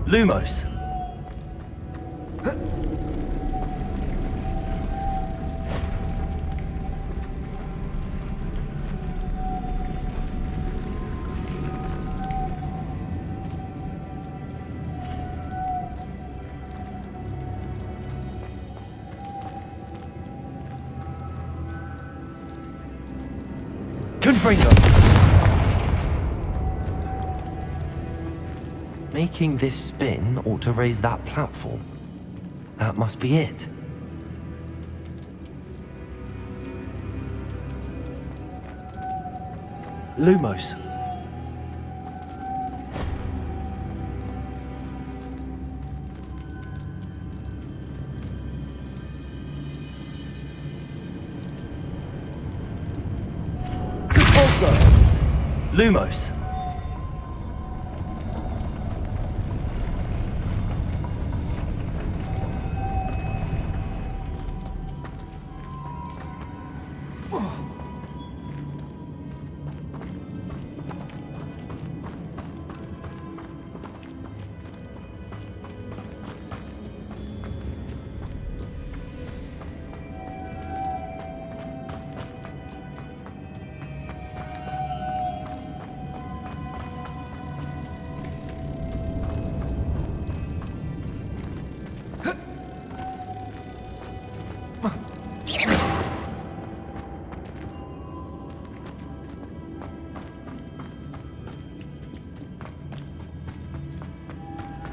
Lumos. Confringo. Making this spin ought to raise that platform. That must be it. Lumos. Lumos.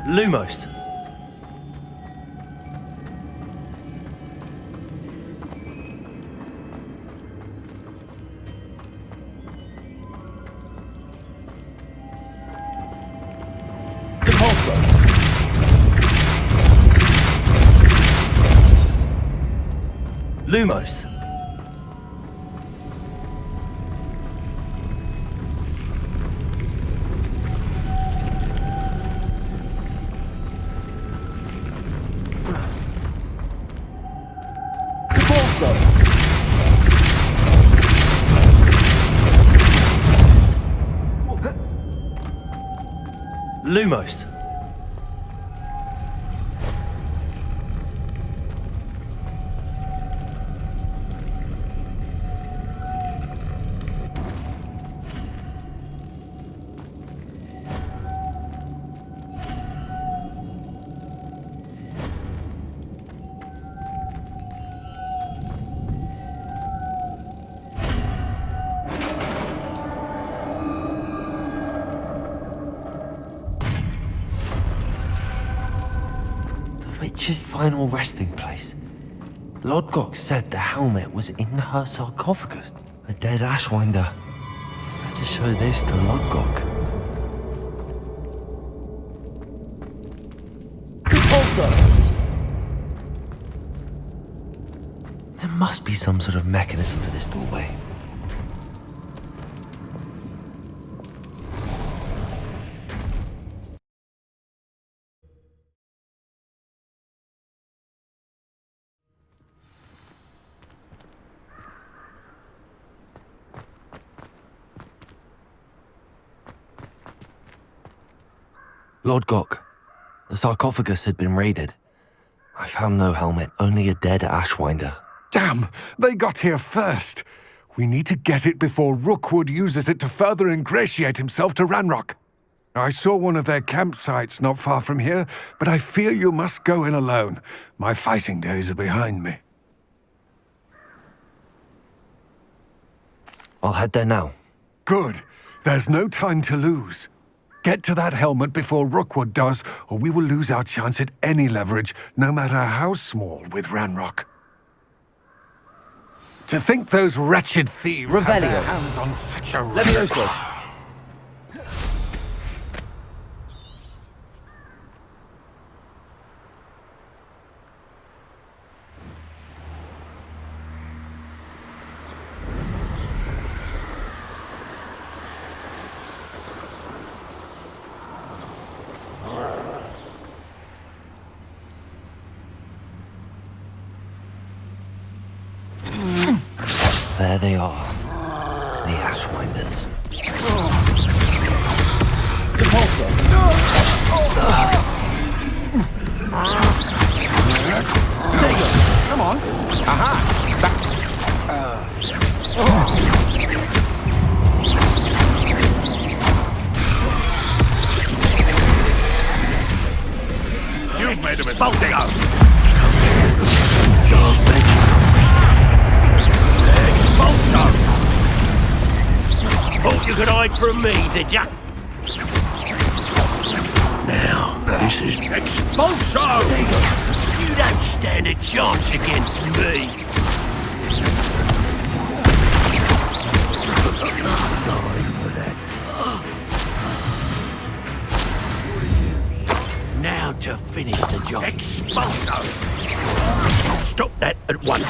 Lumos. Depulso. Lumos. Lumos. Witch's final resting place. Lodgok said the helmet was in her sarcophagus. A dead Ashwinder. Better show this to Lodgok. Repulsor! There must be some sort of mechanism for this doorway. Lodgok, the sarcophagus had been raided. I found no helmet, only a dead Ashwinder. Damn! They got here first! We need to get it before Rookwood uses it to further ingratiate himself to Ranrock. I saw one of their campsites not far from here, but I fear you must go in alone. My fighting days are behind me. I'll head there now. Good. There's no time to lose. Get to that helmet before Rookwood does, or we will lose our chance at any leverage, no matter how small, with Ranrock. To think those wretched thieves had their hands on such a... Levioso! There they are, the Ashwinders. Depulso! Expulso! Thought you could hide from me, did ya? Now, this is Expulso! You don't stand a chance against me. Now to finish the job. Expulso! Stop that at once.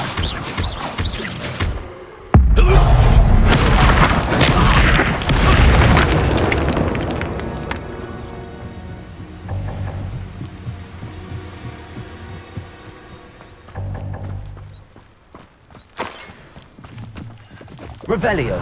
Revelio.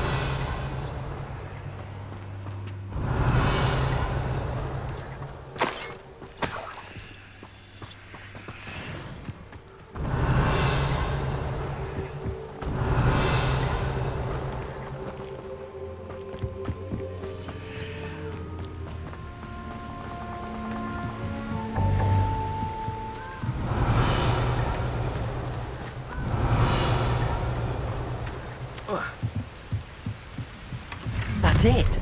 That's it.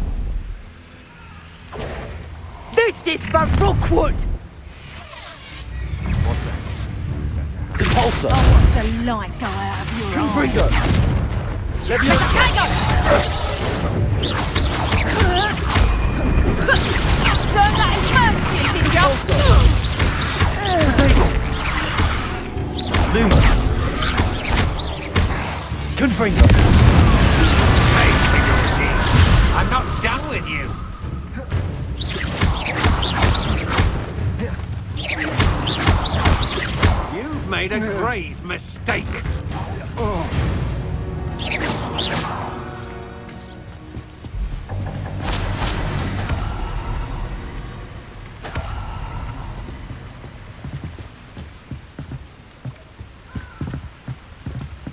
This is for Rookwood! Repulsor. I want the light go out of your Confringo. eyes. Leviosa. Tango! Learn that in first year, did ya? Lumos. Confringo. I'm not done with you. You've made a grave mistake.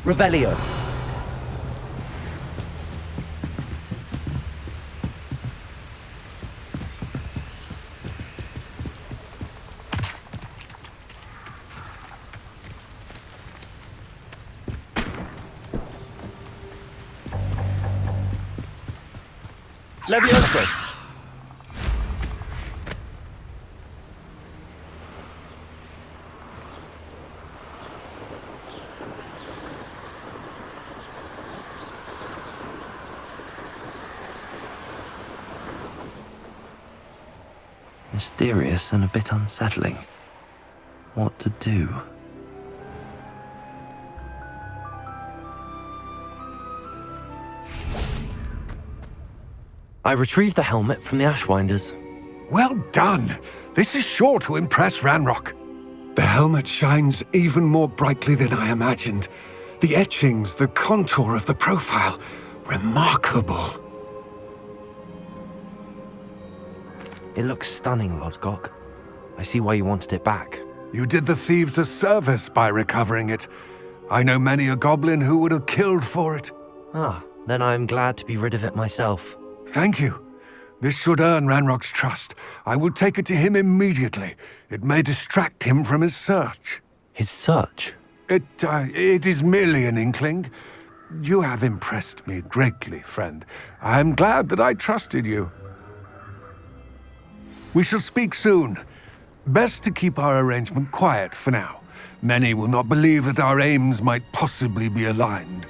Revelio. Leviosa. Mysterious and a bit unsettling. What to do? I retrieved the helmet from the Ashwinders. Well done. This is sure to impress Ranrock. The helmet shines even more brightly than I imagined. The etchings, the contour of the profile. Remarkable. It looks stunning, Lodgok. I see why you wanted it back. You did the thieves a service by recovering it. I know many a goblin who would have killed for it. Ah, then I am glad to be rid of it myself. Thank you. This should earn Ranrock's trust. I will take it to him immediately. It may distract him from his search. His search? It is merely an inkling. You have impressed me greatly, friend. I am glad that I trusted you. We shall speak soon. Best to keep our arrangement quiet for now. Many will not believe that our aims might possibly be aligned.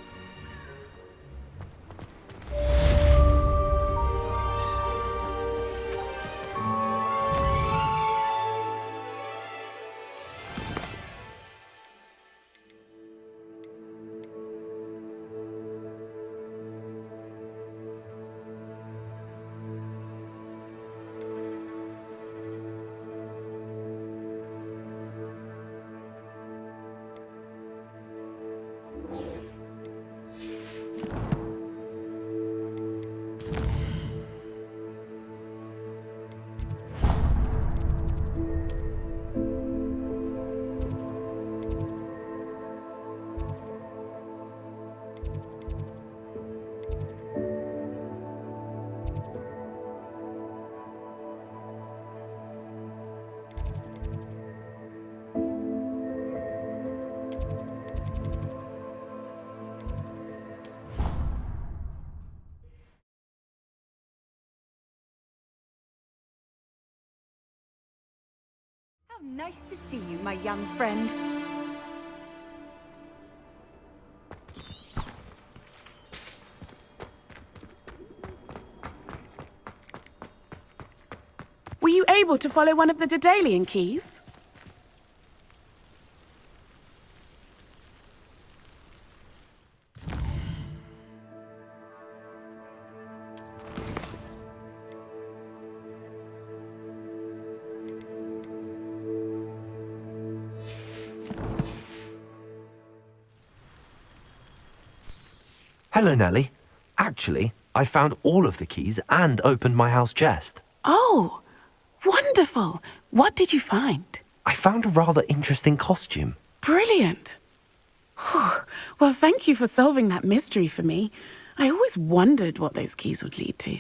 Nice to see you, my young friend. Were you able to follow one of the Daedalian keys? Hello, Nellie. Actually, I found all of the keys and opened my house chest. Oh, wonderful. What did you find? I found a rather interesting costume. Brilliant. Whew. Well, thank you for solving that mystery for me. I always wondered what those keys would lead to.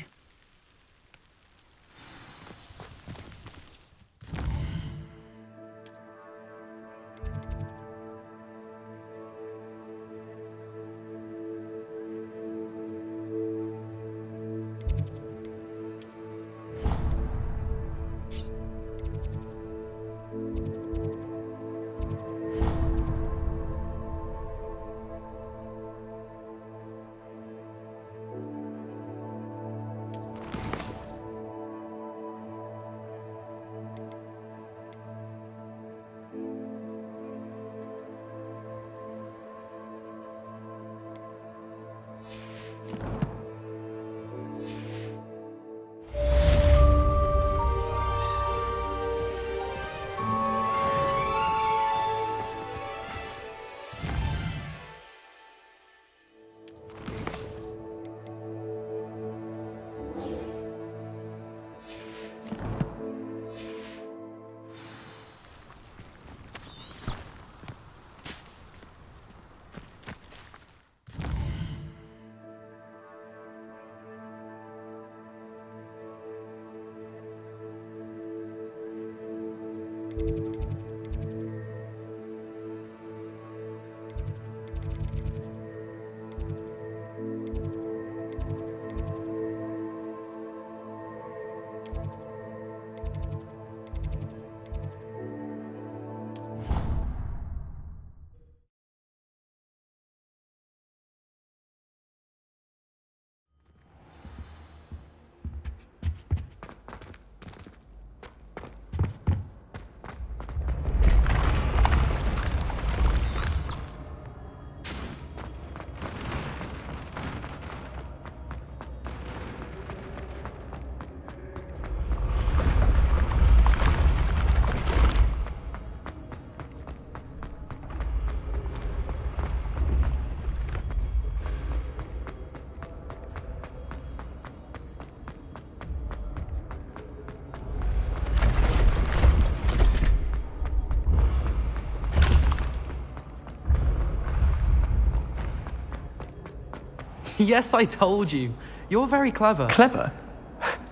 Yes, I told you. You're very clever. Clever?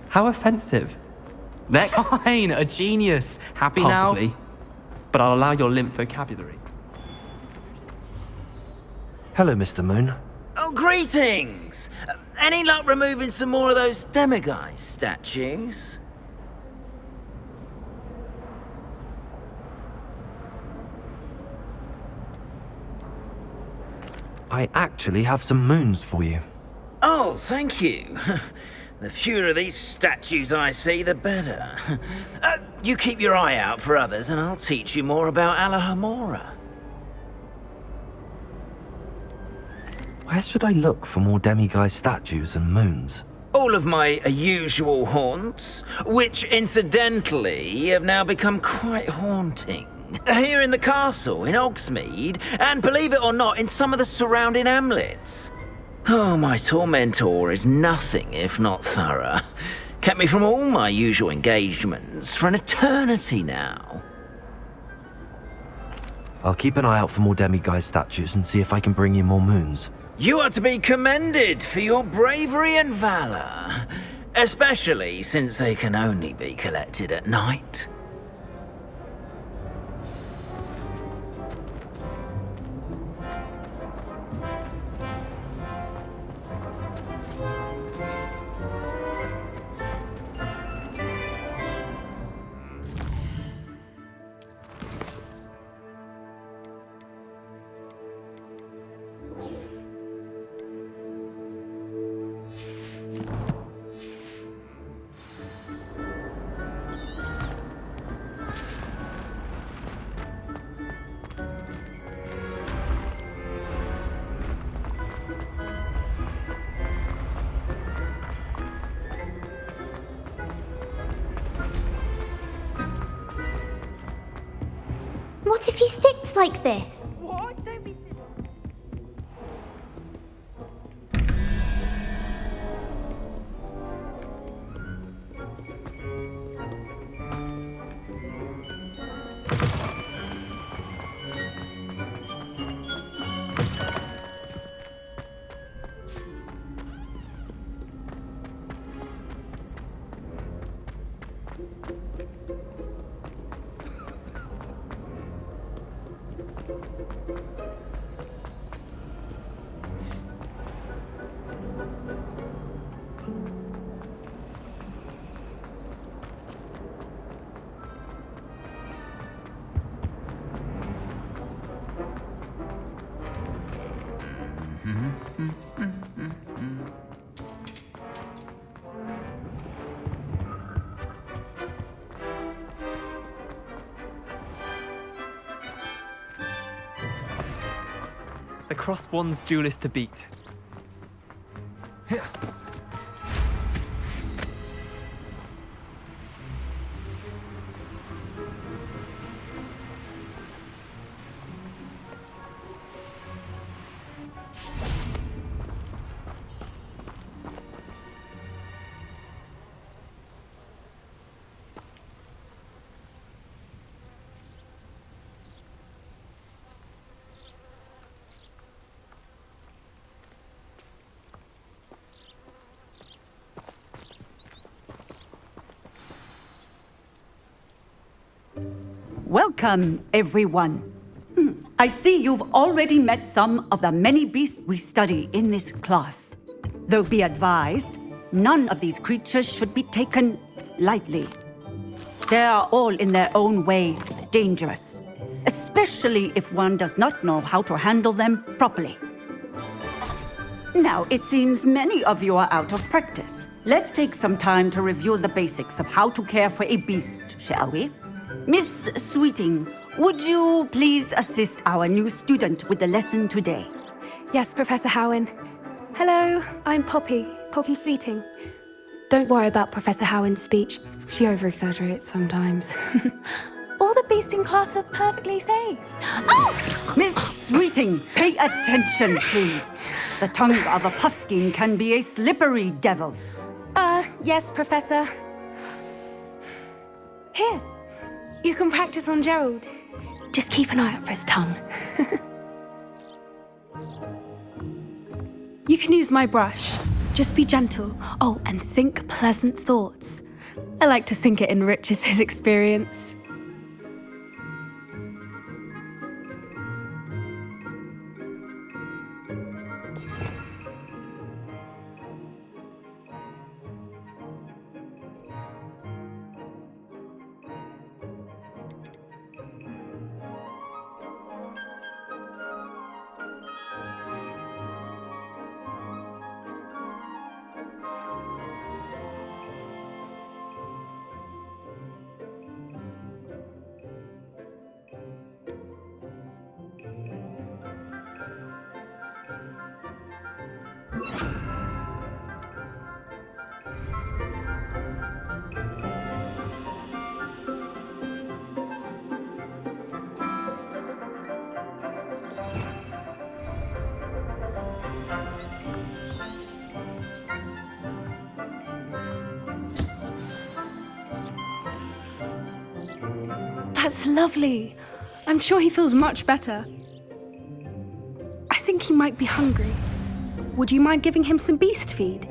How offensive. Next. Fine, a genius. Happy Possibly. now? But I'll allow your limp vocabulary. Hello, Mr. Moon. Oh, greetings! Any luck removing some more of those demiguise statues? I actually have some moons for you. Oh, thank you. The fewer of these statues I see, the better. You keep your eye out for others and I'll teach you more about Alahomora. Where should I look for more demiguise statues and moons? All of my usual haunts, which incidentally have now become quite haunting. Here in the castle, in Hogsmeade, and believe it or not, in some of the surrounding hamlets. Oh, my tormentor is nothing if not thorough. Kept me from all my usual engagements for an eternity now. I'll keep an eye out for more demiguise statues and see if I can bring you more moons. You are to be commended for your bravery and valor, especially since they can only be collected at night. What if he sticks like this? What? Don't be... The crossbond's duelist to beat. Welcome, everyone. I see you've already met some of the many beasts we study in this class. Though be advised, none of these creatures should be taken lightly. They are all in their own way dangerous, especially if one does not know how to handle them properly. Now, it seems many of you are out of practice. Let's take some time to review the basics of how to care for a beast, shall we? Miss Sweeting, would you please assist our new student with the lesson today? Yes, Professor Howen. Hello, I'm Poppy Sweeting. Don't worry about Professor Howen's speech. She over-exaggerates sometimes. All the beasts in class are perfectly safe. Oh! Miss Sweeting, pay attention, please. The tongue of a puffskein can be a slippery devil. Yes, Professor. Here, you can practice on Gerald. Just keep an eye out for his tongue. You can use my brush. Just be gentle. Oh, and think pleasant thoughts. I like to think it enriches his experience. That's lovely. I'm sure he feels much better. I think he might be hungry. Would you mind giving him some beast feed?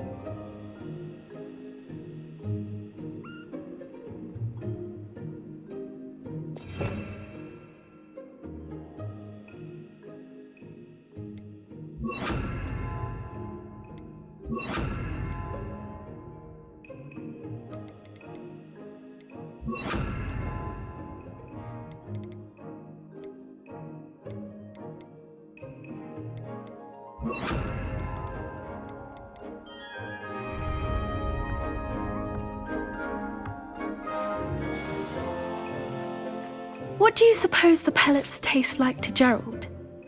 What do you suppose the pellets taste like to Gerald?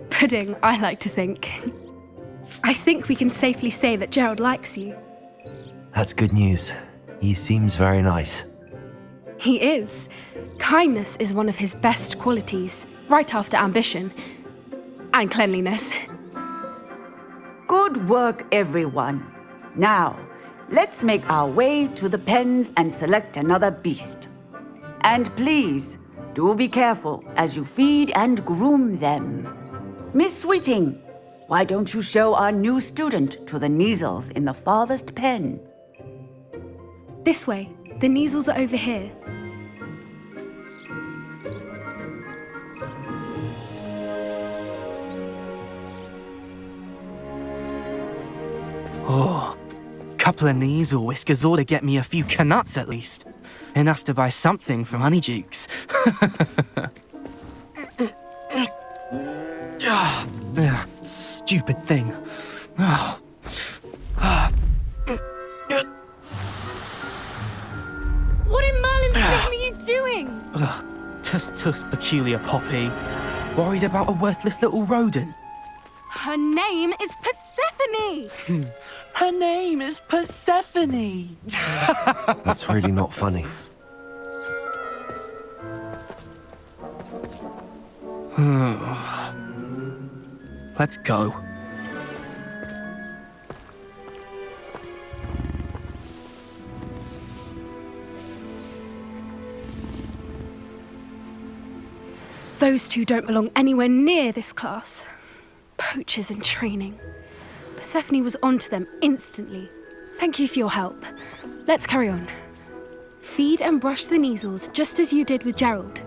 Pudding, I like to think. I think we can safely say that Gerald likes you. That's good news. He seems very nice. He is. Kindness is one of his best qualities. right after ambition. And cleanliness. Good work, everyone. Now, let's make our way to the pens and select another beast. And please, do be careful as you feed and groom them. Miss Sweeting, why don't you show our new student to the Kneazles in the farthest pen? This way. The Kneazles are over here. Oh, couple of Kneazle whiskers ought to get me a few canuts at least. Enough to buy something from Honeydukes. Stupid thing. What in Merlin's name are you doing? Tuss peculiar Poppy. Worried about a worthless little rodent. Her name is Persephone! Her name is Persephone! That's really not funny. Let's go. Those two don't belong anywhere near this class. Poachers in training. Persephone was onto them instantly. Thank you for your help. Let's carry on. Feed and brush the Kneazles just as you did with Gerald.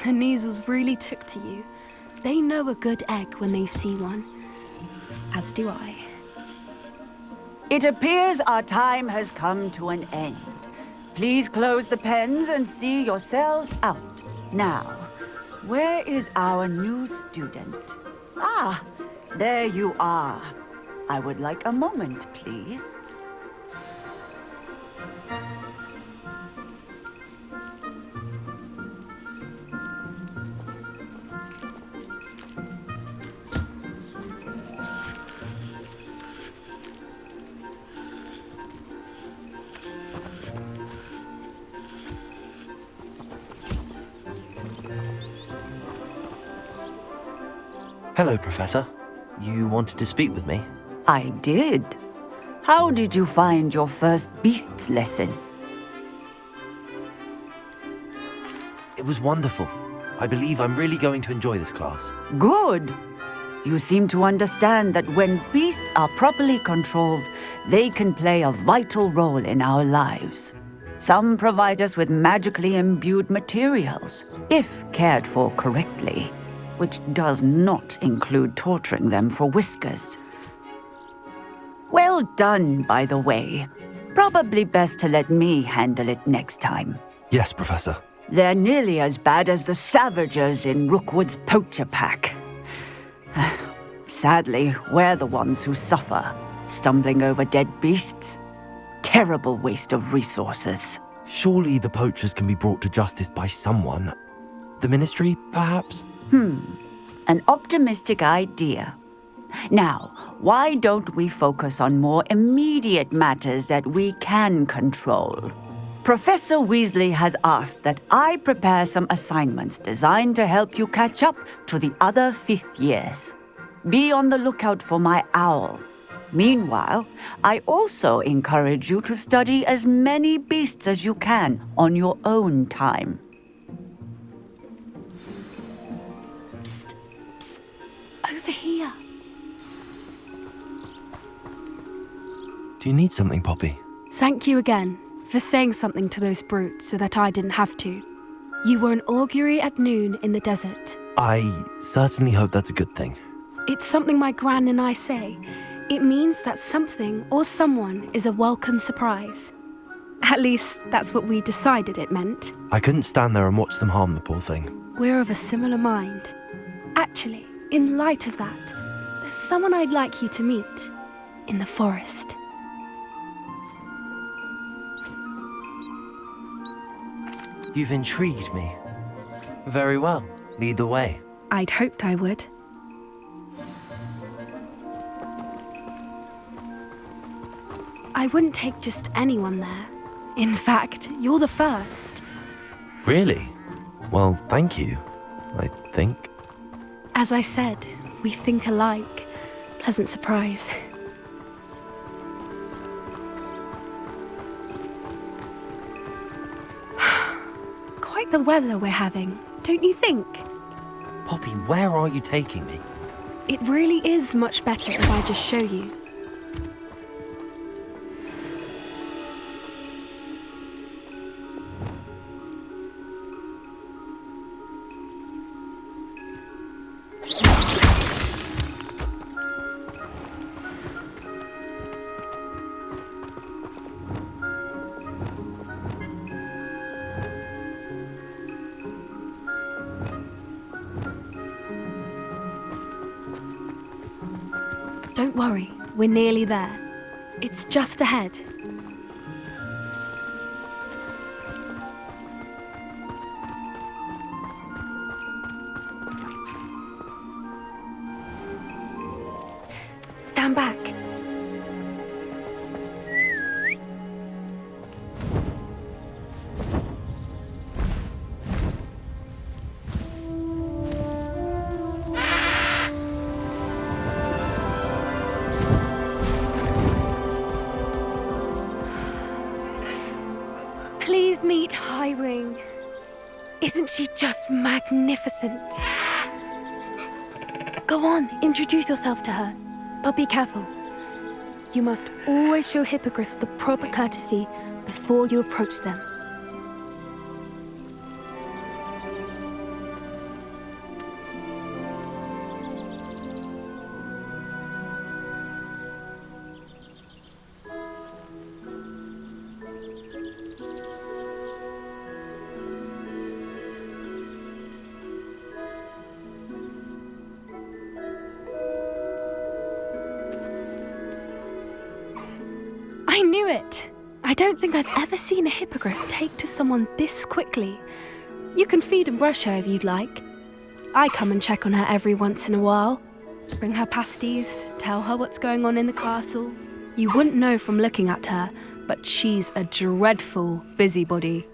The Kneazles really took to you. They know a good egg when they see one. As do I. It appears our time has come to an end. Please close the pens and see yourselves out. Now, where is our new student? Ah, there you are. I would like a moment, please. Hello, Professor. You wanted to speak with me? I did. How did you find your first beasts lesson? It was wonderful. I believe I'm really going to enjoy this class. Good. You seem to understand that when beasts are properly controlled, they can play a vital role in our lives. Some provide us with magically imbued materials, if cared for correctly, which does not include torturing them for whiskers. Well done, by the way. Probably best to let me handle it next time. Yes, Professor. They're nearly as bad as the Savagers in Rookwood's poacher pack. Sadly, we're the ones who suffer, stumbling over dead beasts. Terrible waste of resources. Surely the poachers can be brought to justice by someone. The Ministry, perhaps? An optimistic idea. Now, why don't we focus on more immediate matters that we can control? Professor Weasley has asked that I prepare some assignments designed to help you catch up to the other fifth years. Be on the lookout for my owl. Meanwhile, I also encourage you to study as many beasts as you can on your own time. Psst, psst. Over here. Do you need something, Poppy? Thank you again for saying something to those brutes so that I didn't have to. You were an augury at noon in the desert. I certainly hope that's a good thing. It's something my gran and I say. It means that something or someone is a welcome surprise. At least, that's what we decided it meant. I couldn't stand there and watch them harm the poor thing. We're of a similar mind. Actually, in light of that, there's someone I'd like you to meet in the forest. You've intrigued me. Very well. Lead the way. I'd hoped I would. I wouldn't take just anyone there. In fact, you're the first. Really? Well, thank you, I think. As I said, we think alike. Pleasant surprise. Quite the weather we're having, don't you think? Poppy, where are you taking me? It really is much better if I just show you. Don't worry, we're nearly there. It's just ahead. Stand back. Please meet Highwing. Isn't she just magnificent? Go on, introduce yourself to her. But be careful. You must always show hippogriffs the proper courtesy before you approach them. I knew it! I don't think I've ever seen a hippogriff take to someone this quickly. You can feed and brush her if you'd like. I come and check on her every once in a while. Bring her pasties, tell her what's going on in the castle. You wouldn't know from looking at her, but she's a dreadful busybody.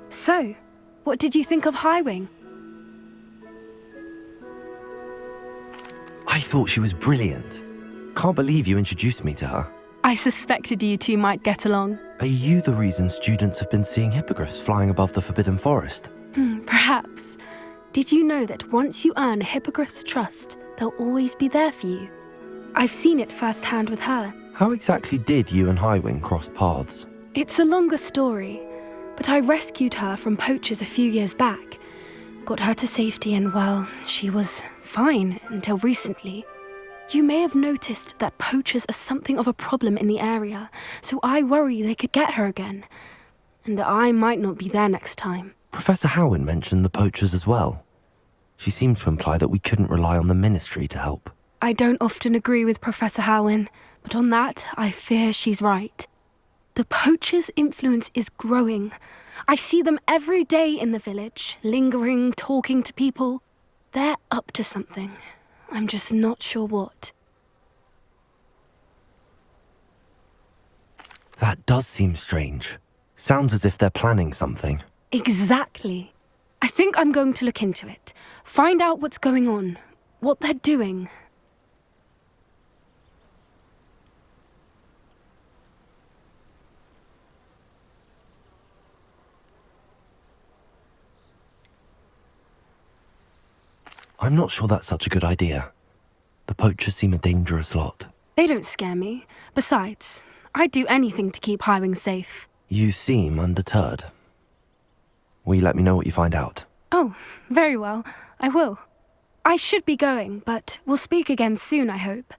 So, what did you think of Highwing? I thought she was brilliant. Can't believe you introduced me to her. I suspected you two might get along. Are you the reason students have been seeing hippogriffs flying above the Forbidden Forest? Perhaps. Did you know that once you earn a hippogriff's trust, they'll always be there for you? I've seen it firsthand with her. How exactly did you and Highwing cross paths? It's a longer story, but I rescued her from poachers a few years back. Got her to safety and, well, she was fine until recently. You may have noticed that poachers are something of a problem in the area, so I worry they could get her again. And I might not be there next time. Professor Howin mentioned the poachers as well. She seemed to imply that we couldn't rely on the ministry to help. I don't often agree with Professor Howin, but on that, I fear she's right. The poachers' influence is growing. I see them every day in the village, lingering, talking to people. They're up to something. I'm just not sure what. That does seem strange. Sounds as if they're planning something. Exactly. I think I'm going to look into it. Find out what's going on, what they're doing. I'm not sure that's such a good idea. poachers seem a dangerous lot. They don't scare me. Besides, I'd do anything to keep Highwing safe. You seem undeterred. Will you let me know what you find out? Oh, very well. I will. I should be going, but we'll speak again soon, I hope.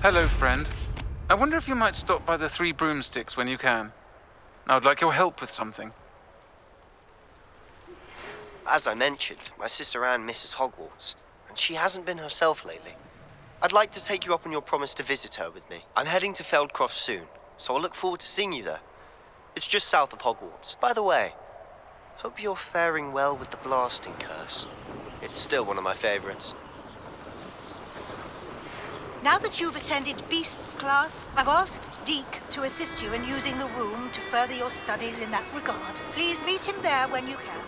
Hello, friend. I wonder if you might stop by the Three Broomsticks when you can. I would like your help with something. As I mentioned, my sister Anne misses Hogwarts, and she hasn't been herself lately. I'd like to take you up on your promise to visit her with me. I'm heading to Feldcroft soon, so I'll look forward to seeing you there. It's just south of Hogwarts. By the way, hope you're faring well with the blasting curse. It's still one of my favorites. Now that you've attended Beasts class, I've asked Deke to assist you in using the room to further your studies in that regard. Please meet him there when you can.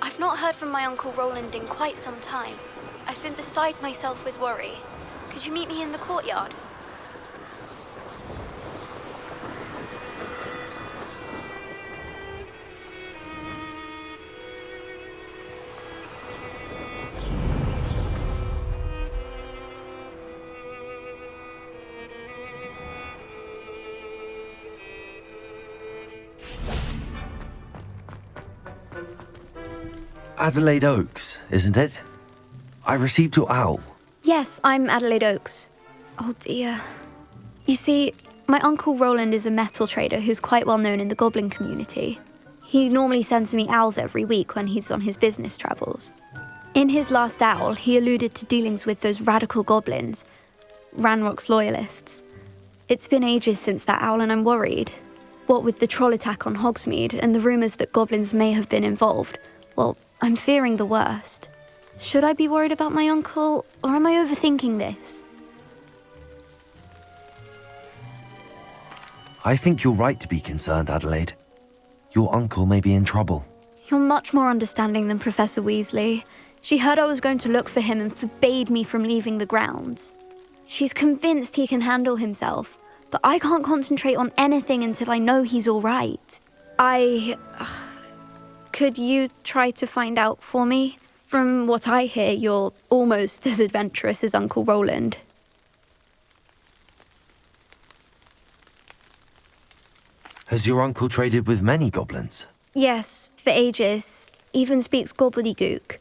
I've not heard from my Uncle Roland in quite some time. I've been beside myself with worry. Could you meet me in the courtyard? Adelaide Oaks, isn't it? I received your owl. Yes, I'm Adelaide Oaks. Oh dear. You see, my Uncle Roland is a metal trader who's quite well known in the goblin community. He normally sends me owls every week when he's on his business travels. In his last owl, he alluded to dealings with those radical goblins, Ranrock's loyalists. It's been ages since that owl and I'm worried. What with the troll attack on Hogsmeade and the rumours that goblins may have been involved, well, I'm fearing the worst. Should I be worried about my uncle, or am I overthinking this? I think you're right to be concerned, Adelaide. Your uncle may be in trouble. You're much more understanding than Professor Weasley. She heard I was going to look for him and forbade me from leaving the grounds. She's convinced he can handle himself, but I can't concentrate on anything until I know he's all right. Could you try to find out for me? From what I hear, you're almost as adventurous as Uncle Roland. Has your uncle traded with many goblins? Yes, for ages. Even speaks gobbledygook.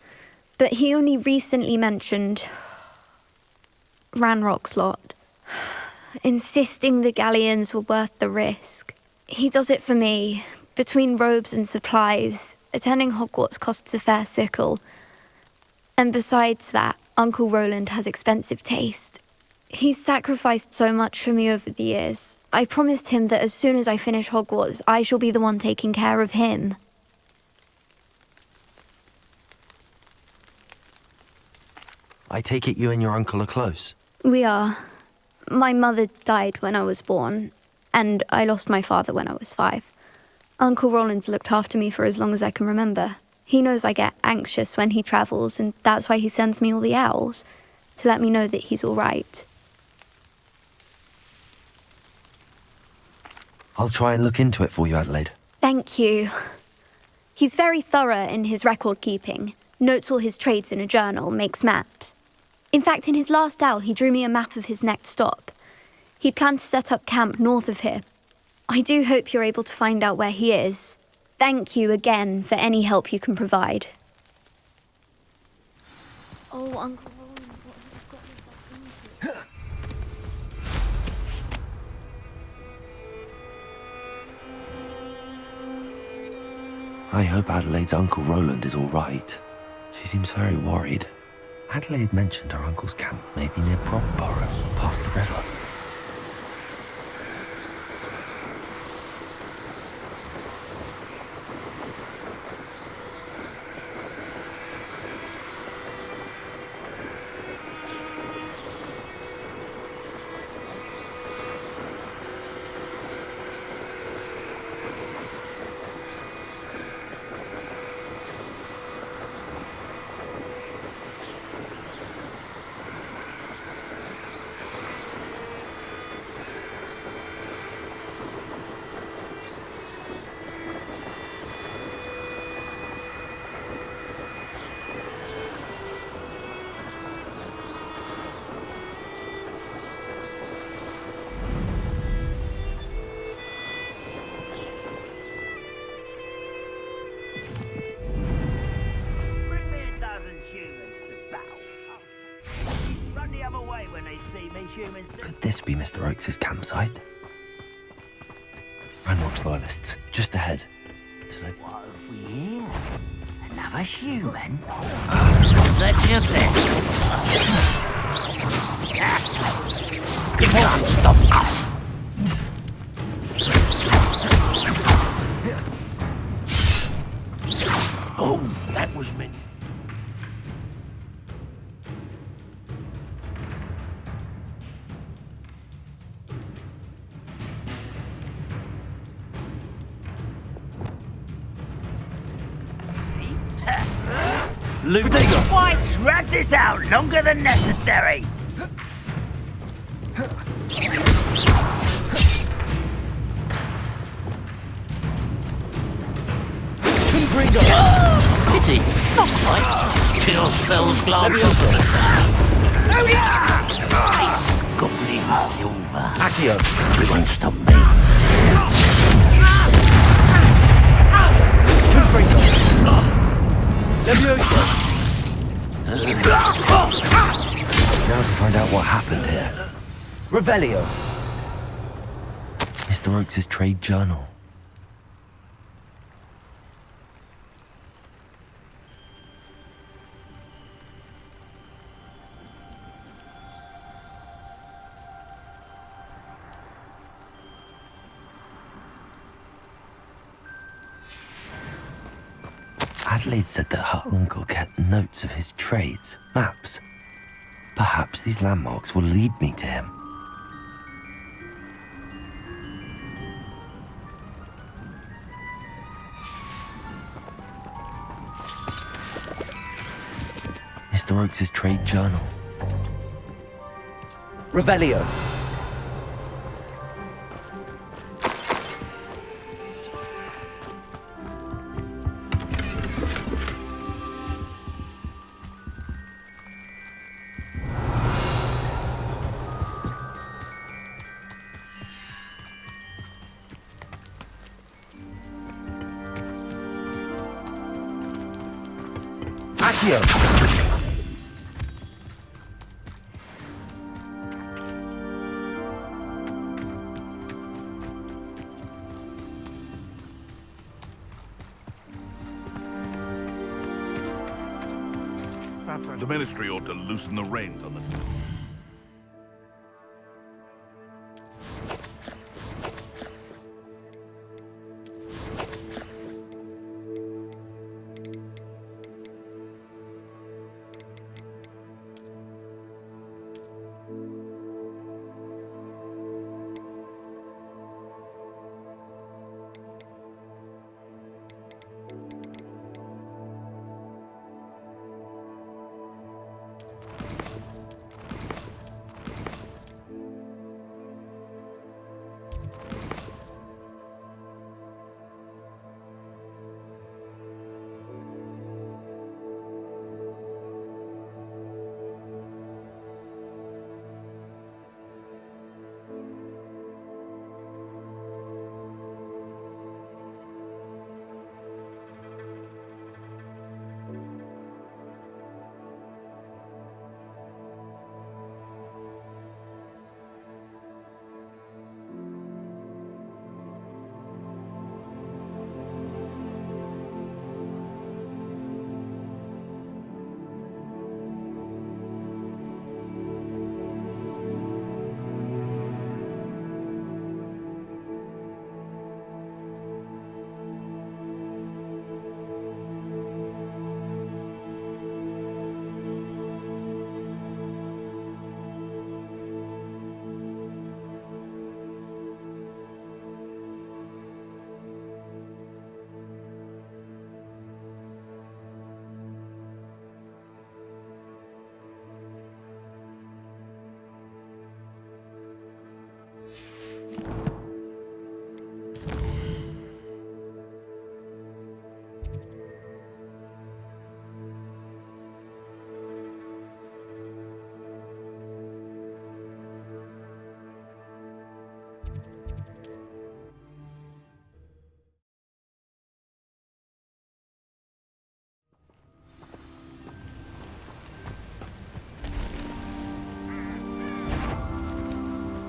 But he only recently mentioned Ranrock's lot, insisting the galleons were worth the risk. He does it for me. Between robes and supplies, attending Hogwarts costs a fair sickle. And besides that, Uncle Roland has expensive taste. He's sacrificed so much for me over the years. I promised him that as soon as I finish Hogwarts, I shall be the one taking care of him. I take it you and your uncle are close. We are. My mother died when I was born, and I lost my father when I was 5. Uncle Roland's looked after me for as long as I can remember. He knows I get anxious when he travels, and that's why he sends me all the owls, to let me know that he's all right. I'll try and look into it for you, Adelaide. Thank you. He's very thorough in his record keeping, notes all his trades in a journal, makes maps. In fact, in his last owl, he drew me a map of his next stop. He planned to set up camp north of here. I do hope you're able to find out where he is. Thank you again for any help you can provide. Oh, Uncle Roland, what has he got himself into? I hope Adelaide's Uncle Roland is all right. She seems very worried. Adelaide mentioned her uncle's camp may be near Brockborough, past the river. Could this be Mr. Oakes' campsite? Ranrock's loyalists, just ahead. Should I... What have we here? Another human? That's your thing. You can't stop us. Oh, that was meant. Why drag this out longer than necessary? Pity, not quite. Kill spells glance. Oh yeah! It's goblin silver. Accio, you won't stop me. Now to find out what happened here. Revelio. Mr. Oakes' trade journal. Adelaide said that her uncle kept notes of his trades, maps. Perhaps these landmarks will lead me to him. Mr. Oakes' trade journal. Revelio. Accio. The Ministry ought to loosen the reins on the...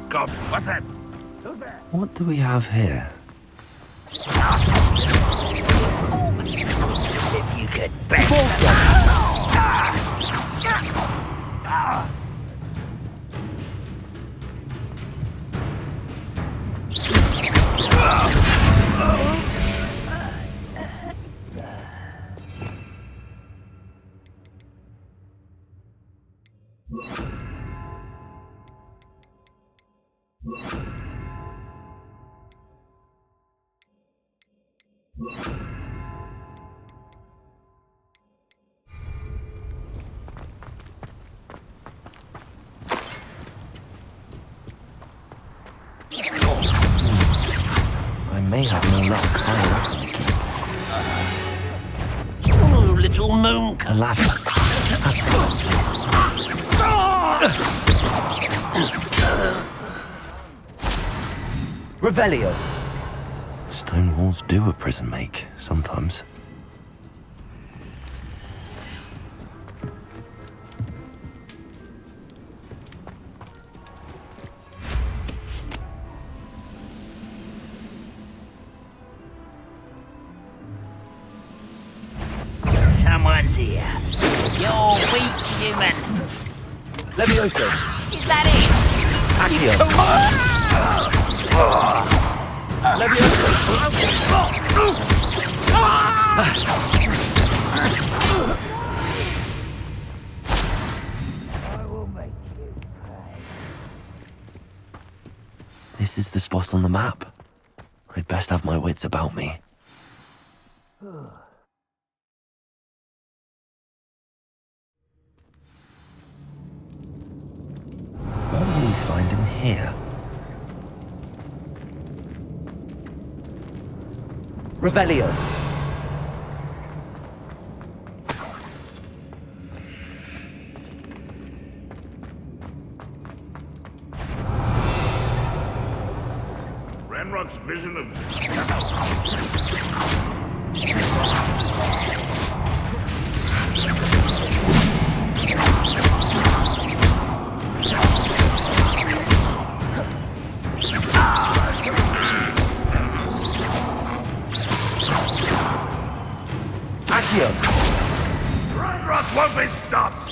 God, what's that? What do we have here? If you could best I may have no luck. Oh, little moon. A ladder. Revelio. Stone walls do a prison make, sometimes. Someone's here. You're weak, human. Levioso. Is that it? Accio. This is the spot on the map. I'd best have my wits about me. What will we find in here? Revelio. Ranrock's vision of... Accio. Ranrock won't be stopped!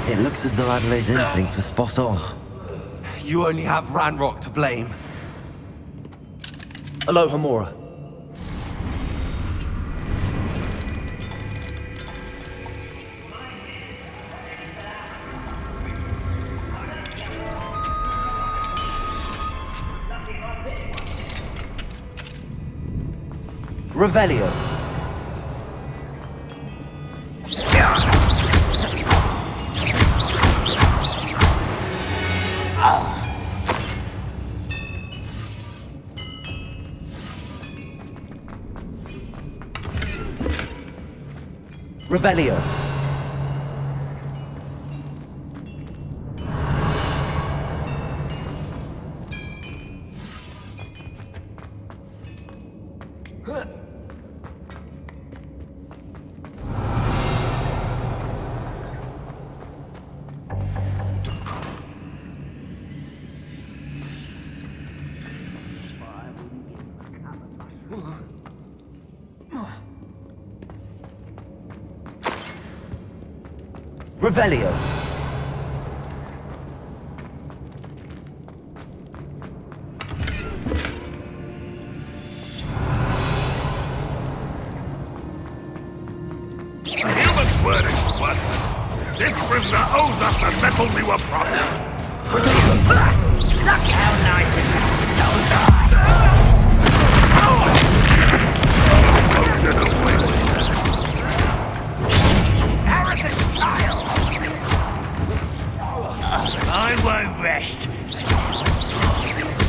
It looks as though Adelaide's instincts were spot on. You only have Ranrock to blame. Aloha Mora. Revelio. Revelio. Revelio. A human's word is worthless. This prisoner owes us the metal we were promised. Look how nice it is. Arrogant child! I won't rest.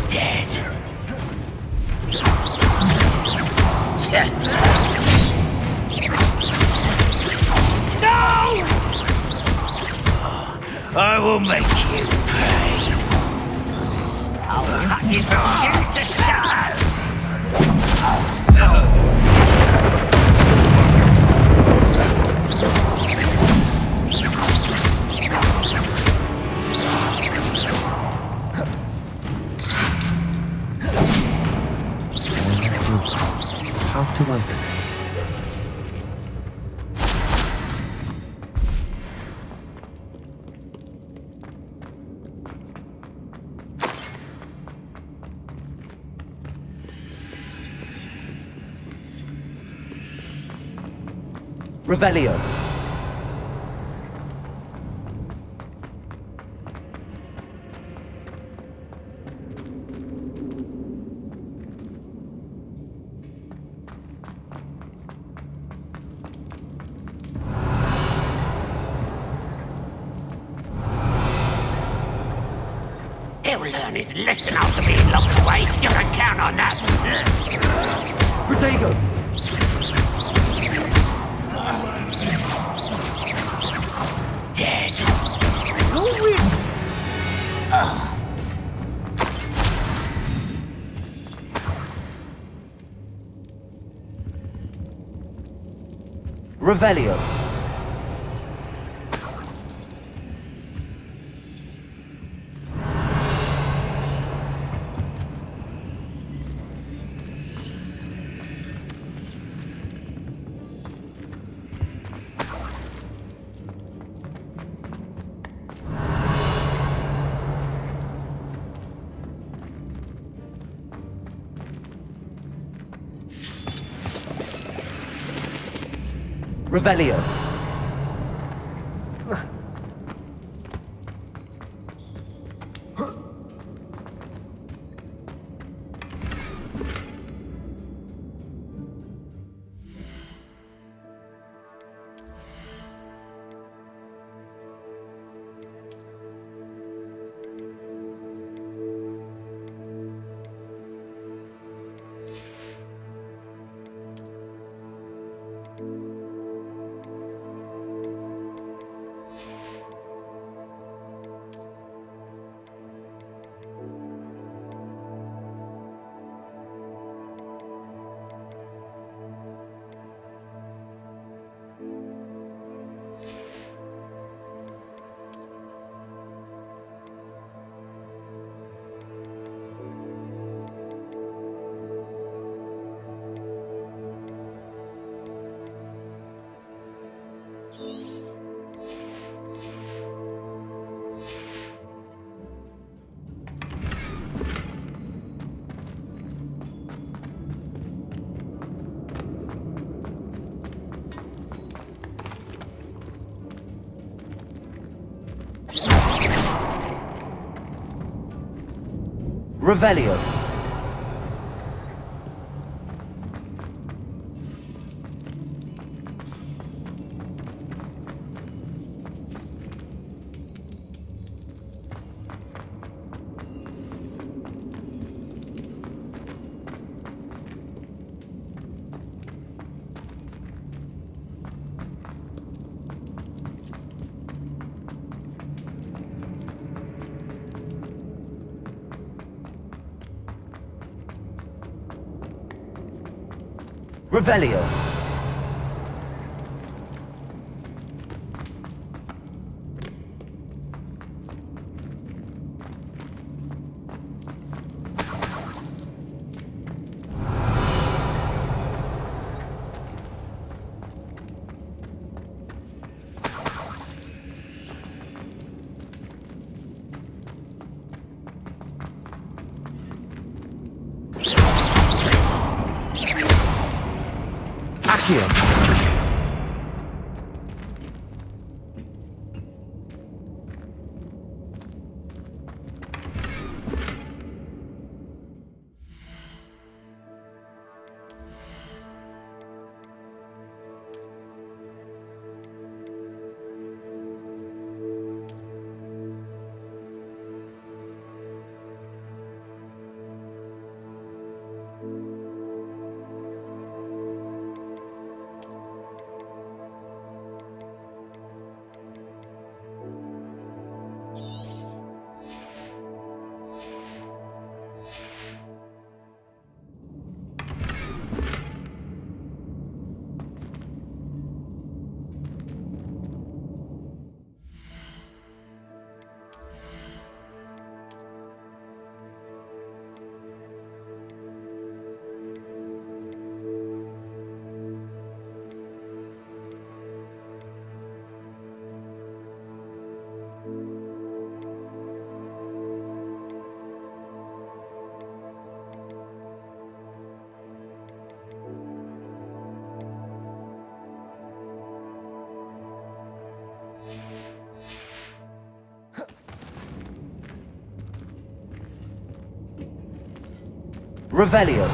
Dead. No! I will make you pay. I'll cut you from shoes to shadow. Revelio. He'll learn his lesson after being locked away. You can count on that. Protego. Dead. Revelio. Revelio. Revelio. Revelio. Revelio.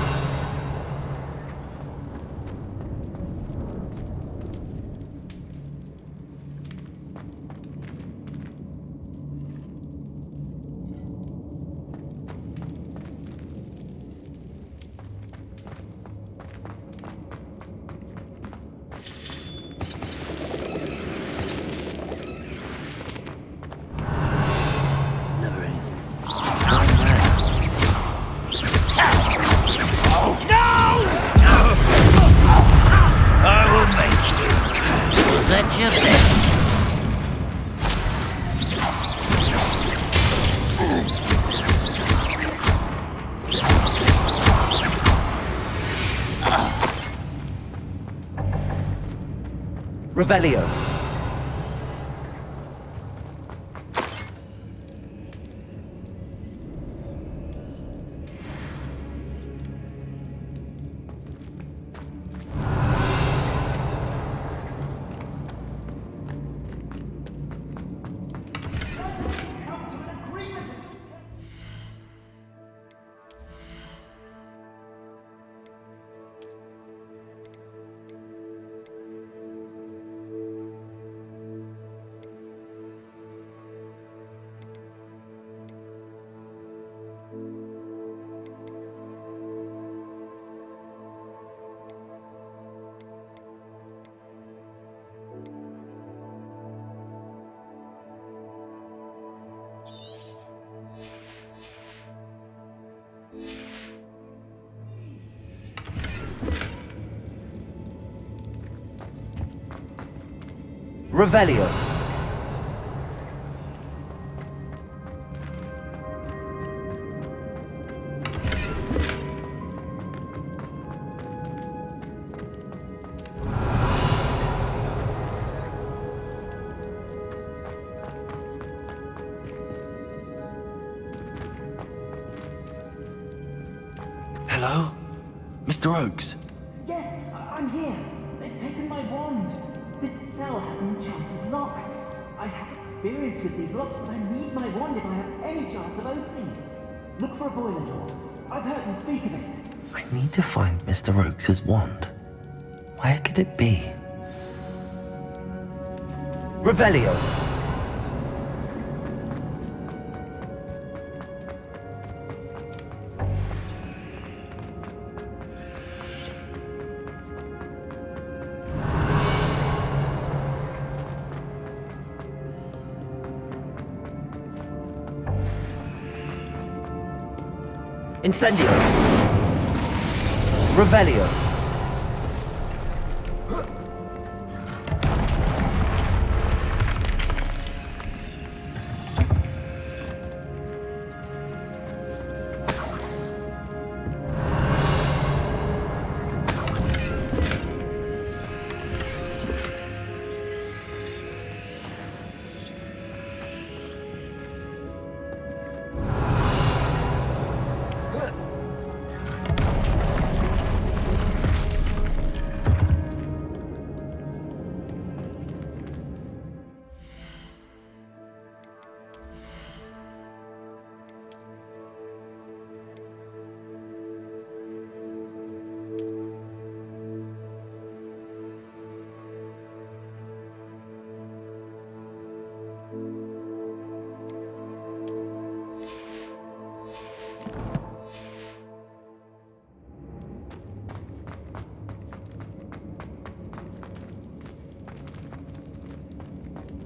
Revelio. Revelio. Hello? Mr. Oakes? Yes, I'm here. They've taken my wand. This cell has an enchanted lock. I have experience with these locks, but I need my wand if I have any chance of opening it. Look for a boiler door. I've heard them speak of it. I need to find Mr. Oakes' wand. Where could it be? Revelio. Incendio. Revelio.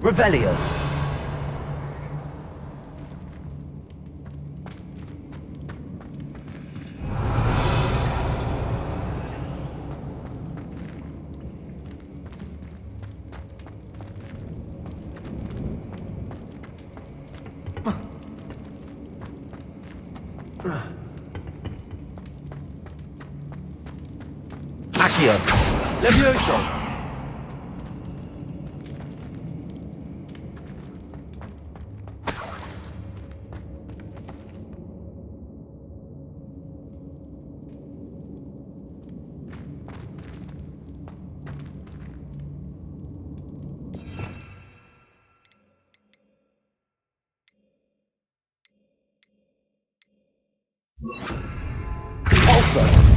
Revelio. Accio. Levioso. outside.